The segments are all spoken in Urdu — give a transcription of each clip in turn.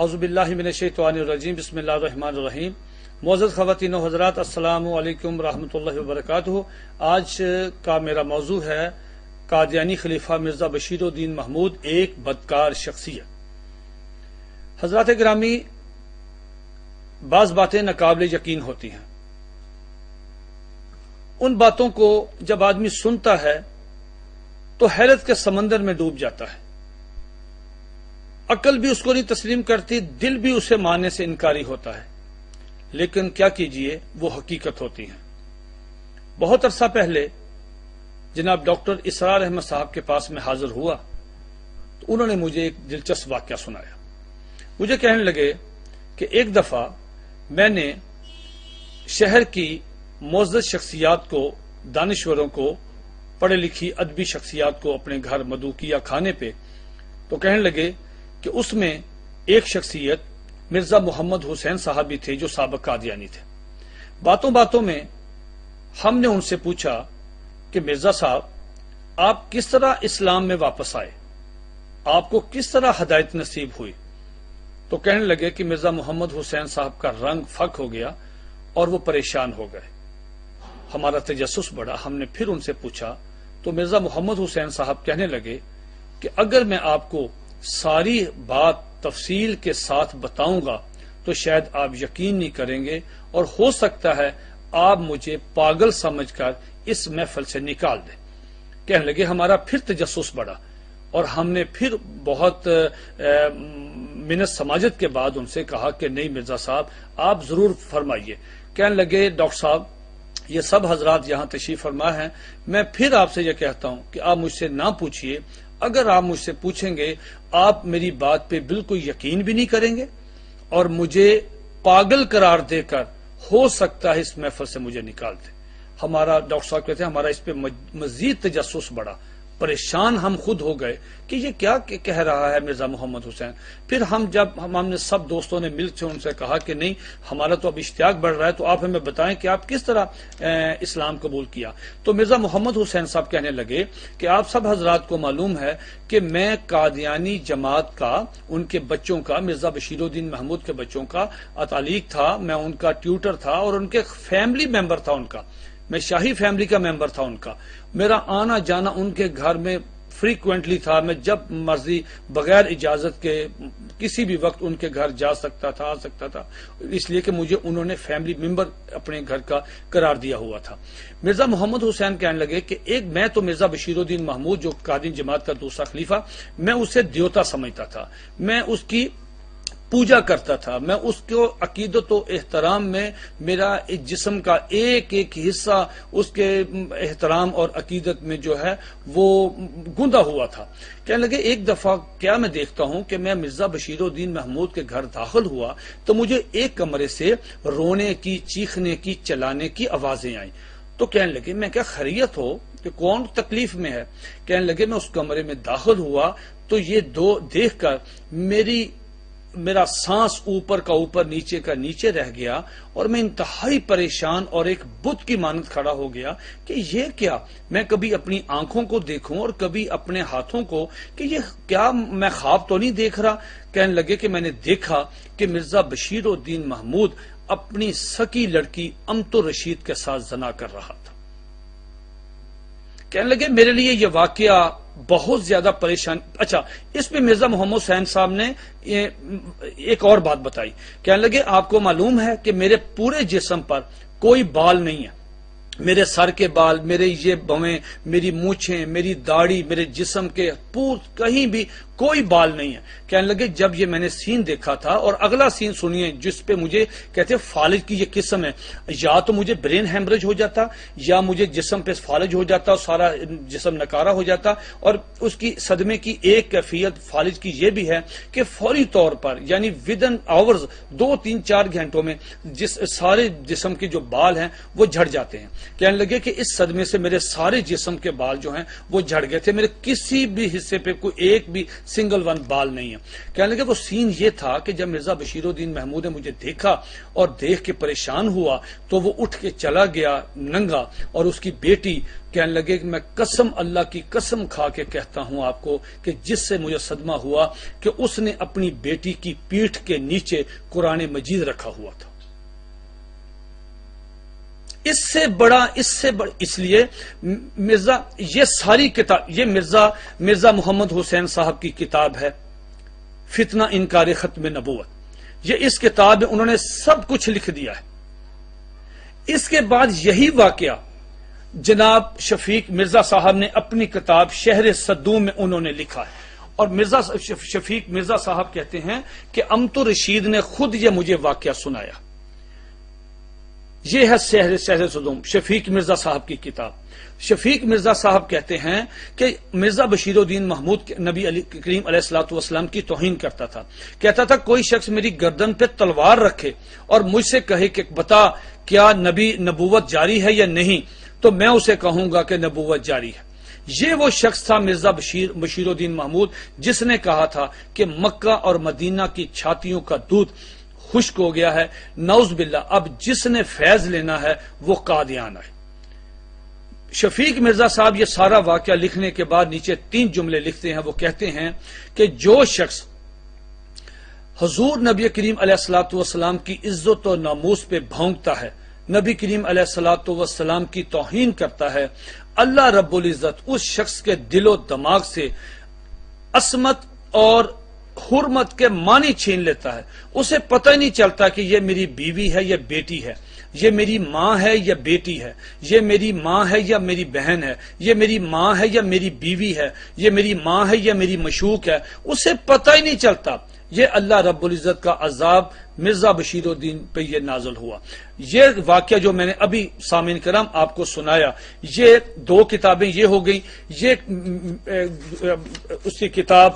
اعوذ باللہ من الشیطان الرجیم بسم اللہ الرحمن الرحیم۔ معزز خواتین و حضرات، السلام علیکم ورحمۃ اللہ وبرکاتہ۔ آج کا میرا موضوع ہے قادیانی خلیفہ مرزا بشیر الدین محمود ایک بدکار شخصیت۔ حضرات گرامی، بعض باتیں ناقابل یقین ہوتی ہیں۔ ان باتوں کو جب آدمی سنتا ہے تو حیرت کے سمندر میں ڈوب جاتا ہے۔ عقل بھی اس کو نہیں تسلیم کرتی، دل بھی اسے ماننے سے انکاری ہوتا ہے، لیکن کیا کیجئے، وہ حقیقت ہوتی ہیں۔ بہت عرصہ پہلے جناب ڈاکٹر اسرار احمد صاحب کے پاس میں حاضر ہوا تو انہوں نے مجھے ایک دلچسپ واقعہ سنایا۔ مجھے کہنے لگے کہ ایک دفعہ میں نے شہر کی معزز شخصیات کو، دانشوروں کو، پڑھے لکھی ادبی شخصیات کو اپنے گھر مدعو کیا کھانے پہ، تو کہنے لگے کہ اس میں ایک شخصیت مرزا محمد حسین صاحب بھی تھے جو سابق قادیانی تھے۔ باتوں باتوں میں ہم نے ان سے پوچھا کہ مرزا صاحب، آپ کس طرح اسلام میں واپس آئے، آپ کو کس طرح ہدایت نصیب ہوئی؟ تو کہنے لگے کہ مرزا محمد حسین صاحب کا رنگ فک ہو گیا اور وہ پریشان ہو گئے۔ ہمارا تجسس بڑھا، ہم نے پھر ان سے پوچھا تو مرزا محمد حسین صاحب کہنے لگے کہ اگر میں آپ کو ساری بات تفصیل کے ساتھ بتاؤں گا تو شاید آپ یقین نہیں کریں گے اور ہو سکتا ہے آپ مجھے پاگل سمجھ کر اس محفل سے نکال دیں۔ کہنے لگے ہمارا پھر تجسس بڑھا اور ہم نے پھر بہت منت سماجت کے بعد ان سے کہا کہ نہیں مرزا صاحب، آپ ضرور فرمائیے۔ کہنے لگے ڈاکٹر صاحب، یہ سب حضرات یہاں تشریف فرما ہیں، میں پھر آپ سے یہ کہتا ہوں کہ آپ مجھ سے نہ پوچھئے۔ اگر آپ مجھ سے پوچھیں گے آپ میری بات پہ بالکل یقین بھی نہیں کریں گے اور مجھے پاگل قرار دے کر ہو سکتا ہے اس محفل سے مجھے نکال دیں۔ ہمارا ڈاکٹر صاحب کہتے ہیں ہمارا اس پہ مزید تجسس بڑھا، پریشان ہم خود ہو گئے کہ یہ کیا کہہ رہا ہے مرزا محمد حسین۔ پھر ہم نے سب دوستوں نے مل کے ان سے کہا کہ نہیں، ہمارا تو اب اشتیاق بڑھ رہا ہے، تو آپ ہمیں بتائیں کہ آپ کس طرح اسلام قبول کیا۔ تو مرزا محمد حسین صاحب کہنے لگے کہ آپ سب حضرات کو معلوم ہے کہ میں قادیانی جماعت کا، ان کے بچوں کا، مرزا بشیر الدین محمود کے بچوں کا اتالیق تھا، میں ان کا ٹیوٹر تھا اور ان کے فیملی ممبر تھا، ان کا میں شاہی فیملی کا ممبر تھا ان کا۔ میرا آنا جانا ان کے گھر میں فریکوینٹلی تھا، میں جب مرضی بغیر اجازت کے کسی بھی وقت ان کے گھر جا سکتا تھا، آ سکتا تھا، اس لیے کہ مجھے انہوں نے فیملی ممبر اپنے گھر کا قرار دیا ہوا تھا۔ مرزا محمد حسین کہنے لگے کہ میں تو مرزا بشیر الدین محمود جو قادیانی جماعت کا دوسرا خلیفہ، میں اسے دیوتا سمجھتا تھا، میں اس کی پوجا کرتا تھا، میں اس کو عقیدت و احترام میں میرا جسم کا ایک ایک حصہ اس کے احترام اور عقیدت میں جو ہے وہ گندا ہوا تھا۔ کہنے لگے ایک دفعہ کیا میں دیکھتا ہوں کہ میں مرزا بشیر الدین محمود کے گھر داخل ہوا تو مجھے ایک کمرے سے رونے کی، چیخنے کی، چلانے کی آوازیں آئیں۔ تو کہنے لگے میں کیا خیریت ہو کہ کون تکلیف میں ہے؟ کہنے لگے میں اس کمرے میں داخل ہوا تو یہ دو دیکھ کر میرا سانس اوپر کا اوپر، نیچے کا نیچے رہ گیا اور میں انتہائی پریشان اور ایک بت کی مانند کھڑا ہو گیا کہ یہ کیا، میں کبھی اپنی آنکھوں کو دیکھوں اور کبھی اپنے ہاتھوں کو، کہ یہ کیا میں خواب تو نہیں دیکھ رہا۔ کہنے لگے کہ میں نے دیکھا کہ مرزا بشیر الدین محمود اپنی سکی لڑکی امت رشید کے ساتھ زنا کر رہا تھا۔ کہنے لگے میرے لیے یہ واقعہ بہت زیادہ پریشان۔ اچھا، اس میں مرزا محمد حسین صاحب نے ایک اور بات بتائی۔ کہنے لگے آپ کو معلوم ہے کہ میرے پورے جسم پر کوئی بال نہیں ہے، میرے سر کے بال، میرے یہ بویں، میری مونچھیں، میری داڑھی، میرے جسم کے کہیں بھی کوئی بال نہیں ہے۔ کہنے لگے جب یہ میں نے سین دیکھا تھا، اور اگلا سین سنیے جس پہ مجھے کہتے فالج کی یہ قسم ہے، یا تو مجھے برین ہیمریج ہو جاتا یا مجھے جسم پہ فالج ہو جاتا، سارا جسم نکارا ہو جاتا۔ اور اس کی صدمے کی ایک کیفیت فالج کی یہ بھی ہے کہ فوری طور پر، یعنی ودن آورز، 2-3-4 گھنٹوں میں سارے جسم کے جو بال ہیں وہ جھڑ جاتے ہیں۔ کہنے لگے کہ اس صدمے سے میرے سارے جسم کے بال جو ہیں وہ جھڑ گئے تھے، میرے کسی بھی حصے پہ کوئی ایک بھی سنگل ون بال نہیں ہے. کہنے لگے وہ سین یہ تھا کہ جب مرزا بشیر الدین محمود نے مجھے دیکھا اور دیکھ کے پریشان ہوا تو وہ اٹھ کے چلا گیا ننگا, اور اس کی بیٹی کہنے لگے کہ میں قسم اللہ کی قسم کھا کے کہتا ہوں آپ کو کہ جس سے مجھے صدمہ ہوا کہ اس نے اپنی بیٹی کی پیٹھ کے نیچے قرآن مجید رکھا ہوا تھا. اس سے بڑا اس لیے مرزا, یہ ساری کتاب, یہ مرزا محمد حسین صاحب کی کتاب ہے فتنہ انکار ختم نبوت. یہ اس کتاب میں انہوں نے سب کچھ لکھ دیا ہے. اس کے بعد یہی واقعہ جناب شفیق مرزا صاحب نے اپنی کتاب شہر صدوم میں انہوں نے لکھا ہے. اور شفیق مرزا صاحب کہتے ہیں کہ امت رشید نے خود یہ مجھے واقعہ سنایا. یہ ہے شہر صدوم, شفیق مرزا صاحب کی کتاب. شفیق مرزا صاحب کہتے ہیں کہ مرزا بشیر الدین محمود نبی علی کریم علیہ الصلوۃ والسلام کی توہین کرتا تھا. کہتا تھا کوئی شخص میری گردن پہ تلوار رکھے اور مجھ سے کہے کہ بتا کیا نبوت جاری ہے یا نہیں, تو میں اسے کہوں گا کہ نبوت جاری ہے. یہ وہ شخص تھا مرزا بشیر الدین محمود جس نے کہا تھا کہ مکہ اور مدینہ کی چھاتیوں کا دودھ خشک ہو گیا ہے, نعوذ باللہ, اب جس نے فیض لینا ہے وہ قادیان ہے. شفیق مرزا صاحب یہ سارا واقعہ لکھنے کے بعد نیچے 3 جملے لکھتے ہیں. وہ کہتے ہیں کہ جو شخص حضور نبی کریم علیہ الصلوۃ والسلام کی عزت و ناموس پہ بھونکتا ہے, نبی کریم علیہ الصلوۃ والسلام کی توہین کرتا ہے, اللہ رب العزت اس شخص کے دل و دماغ سے عصمت اور حرمت کے معنی چھین لیتا ہے. اسے پتہ ہی نہیں چلتا کہ یہ میری بیوی ہے یا بیٹی ہے, یہ میری ماں ہے یا بیٹی ہے, یہ میری ماں ہے یا میری بہن ہے, یہ میری ماں ہے یا میری بیوی ہے, یہ میری ماں ہے یا میری مشوق ہے. اسے پتہ ہی نہیں چلتا. یہ اللہ رب العزت کا عذاب مرزا بشیر الدین پہ یہ نازل ہوا. یہ واقعہ جو میں نے ابھی سامعین کرام آپ کو سنایا, یہ 2 کتابیں یہ ہو گئیں. یہ اس کی کتاب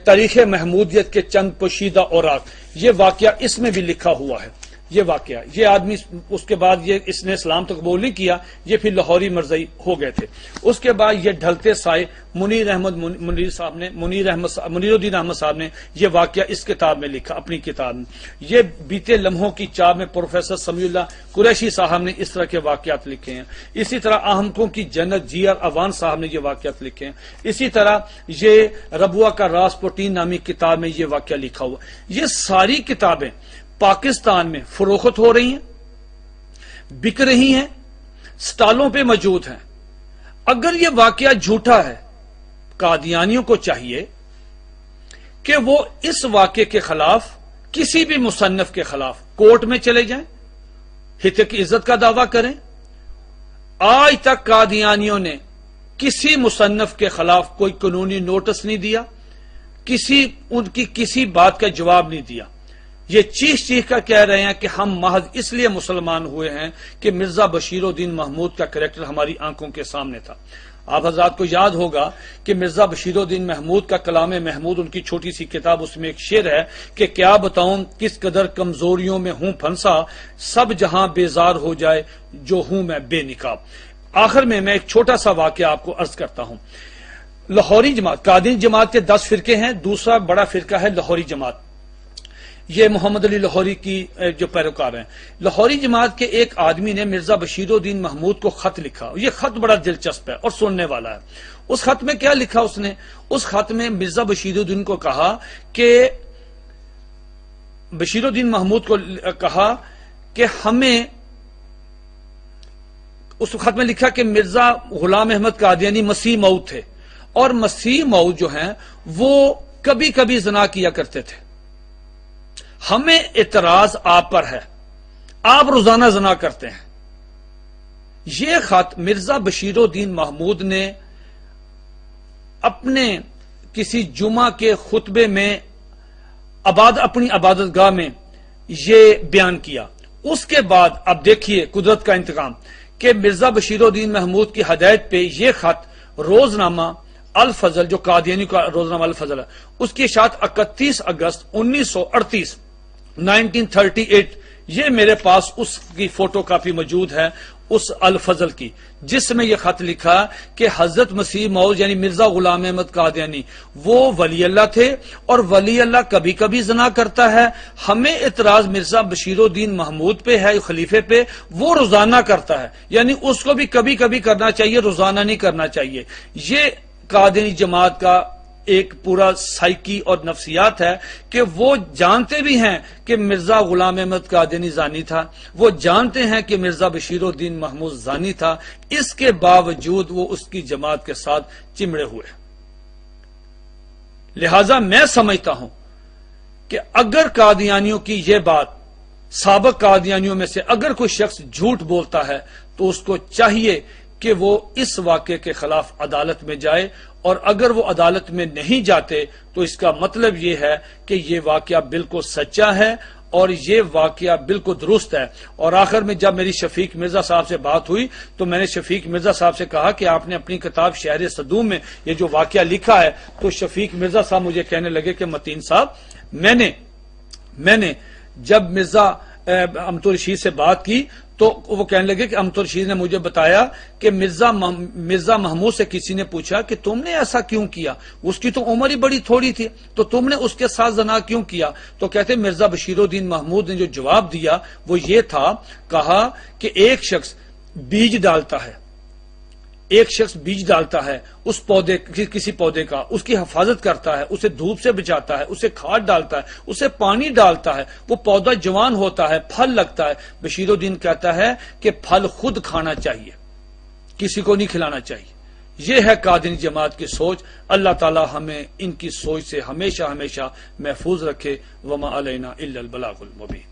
تاریخ محمودیت کے چند پوشیدہ اوراق, یہ واقعہ اس میں بھی لکھا ہوا ہے. یہ واقعہ, یہ آدمی اس کے بعد اس نے اسلام تو قبول نہیں کیا, یہ پھر لاہوری مرزائی ہو گئے تھے. اس کے بعد یہ ڈھلتے سائے منیر الدین احمد صاحب نے یہ واقعہ اس کتاب میں لکھا, اپنی کتاب میں. یہ بیتے لمحوں کی چاہ میں پروفیسر سمیع اللہ قریشی صاحب نے اس طرح کے واقعات لکھے ہیں. اسی طرح احمقوں کی جنت جی آر اوان صاحب نے یہ واقعات لکھے ہیں. اسی طرح یہ ربوہ کا راسپوٹین نامی کتاب میں یہ واقعہ لکھا ہوا. یہ ساری کتابیں پاکستان میں فروخت ہو رہی ہیں, بک رہی ہیں, سٹالوں پہ موجود ہیں. اگر یہ واقعہ جھوٹا ہے, قادیانیوں کو چاہیے کہ وہ اس واقعے کے خلاف کسی بھی مصنف کے خلاف کورٹ میں چلے جائیں, حق کی عزت کا دعویٰ کریں. آج تک قادیانیوں نے کسی مصنف کے خلاف کوئی قانونی نوٹس نہیں دیا, ان کی کسی بات کا جواب نہیں دیا. یہ چیخ کر کہہ رہے ہیں کہ ہم محض اس لیے مسلمان ہوئے ہیں کہ مرزا بشیر الدین محمود کا کریکٹر ہماری آنکھوں کے سامنے تھا. آپ حضرات کو یاد ہوگا کہ مرزا بشیر الدین محمود کا کلام محمود, ان کی چھوٹی سی کتاب, اس میں ایک شعر ہے کہ کیا بتاؤں کس قدر کمزوریوں میں ہوں پھنسا, سب جہاں بیزار ہو جائے جو ہوں میں بے نقاب. آخر میں ایک چھوٹا سا واقعہ آپ کو عرض کرتا ہوں. لاہوری جماعت, قادری جماعت کے 10 فرقے ہیں, دوسرا بڑا فرقہ ہے لاہوری جماعت. یہ محمد علی لاہوری کی جو پیروکار ہیں. لاہوری جماعت کے ایک آدمی نے مرزا بشیر الدین محمود کو خط لکھا. یہ خط بڑا دلچسپ ہے اور سننے والا ہے. اس خط میں کیا لکھا اس نے؟ اس خط میں مرزا بشیر الدین کو کہا کہ بشیر الدین محمود کو کہا کہ ہمیں, اس خط میں لکھا کہ مرزا غلام احمد قادیانی مسیح موعود تھے, اور مسیح موعود جو ہیں وہ کبھی کبھی زنا کیا کرتے تھے. ہمیں اعتراض آپ پر ہے, آپ روزانہ زنا کرتے ہیں. یہ خط مرزا بشیر الدین محمود نے اپنے کسی جمعہ کے خطبے میں اپنی عبادت گاہ میں یہ بیان کیا. اس کے بعد اب دیکھیے قدرت کا انتقام کہ مرزا بشیر الدین محمود کی ہدایت پہ یہ خط روزنامہ الفضل, جو قادیانی کا روزنامہ الفضل ہے, اس کی اشاعت 31 اگست 1938 یہ میرے پاس اس کی فوٹو کاپی موجود ہے اس الفضل کی، جس میں یہ خط لکھا کہ حضرت مسیح موعود یعنی مرزا غلام احمد قادیانی وہ ولی اللہ تھے، اور ولی اللہ کبھی کبھی زنا کرتا ہے، ہمیں اعتراض مرزا بشیر الدین محمود پہ ہے، خلیفے پہ، وہ روزانہ کرتا ہے، یعنی اس کو بھی کبھی کبھی کرنا چاہیے، روزانہ نہیں کرنا چاہیے۔ یہ قادیانی جماعت کا ایک پورا سائیکی اور نفسیات ہے کہ وہ جانتے بھی ہیں کہ مرزا غلام احمد قادیانی زانی تھا، وہ جانتے ہیں کہ مرزا بشیر الدین محمود زانی تھا، اس کے باوجود وہ اس کی جماعت کے ساتھ چمڑے ہوئے۔ لہذا میں سمجھتا ہوں کہ اگر قادیانیوں کی یہ بات، سابق قادیانیوں میں سے اگر کوئی شخص جھوٹ بولتا ہے تو اس کو چاہیے کہ وہ اس واقعے کے خلاف عدالت میں جائے، اور اگر وہ عدالت میں نہیں جاتے تو اس کا مطلب یہ ہے کہ یہ واقعہ بالکل سچا ہے اور یہ واقعہ بالکل درست ہے۔ اور آخر میں جب میری شفیق مرزا صاحب سے بات ہوئی تو میں نے شفیق مرزا صاحب سے کہا کہ آپ نے اپنی کتاب شہر صدوم میں یہ جو واقعہ لکھا ہے، تو شفیق مرزا صاحب مجھے کہنے لگے کہ متین صاحب، میں نے جب مرزا امت الرشید سے بات کی تو وہ کہنے لگے کہ امت الرشید نے مجھے بتایا کہ مرزا محمود سے کسی نے پوچھا کہ تم نے ایسا کیوں کیا، اس کی تو عمر ہی بڑی تھوڑی تھی، تو تم نے اس کے ساتھ زنا کیوں کیا؟ تو کہتے مرزا بشیر الدین محمود نے جو جواب دیا وہ یہ تھا، کہا کہ ایک شخص بیج ڈالتا ہے اس پودے، کسی پودے کا، اس کی حفاظت کرتا ہے، اسے دھوپ سے بچاتا ہے، اسے کھاد ڈالتا ہے، اسے پانی ڈالتا ہے، وہ پودا جوان ہوتا ہے، پھل لگتا ہے۔ بشیر الدین کہتا ہے کہ پھل خود کھانا چاہیے، کسی کو نہیں کھلانا چاہیے۔ یہ ہے قادیانی جماعت کی سوچ۔ اللہ تعالی ہمیں ان کی سوچ سے ہمیشہ محفوظ رکھے۔ وما علینا الا البلاغ المبین۔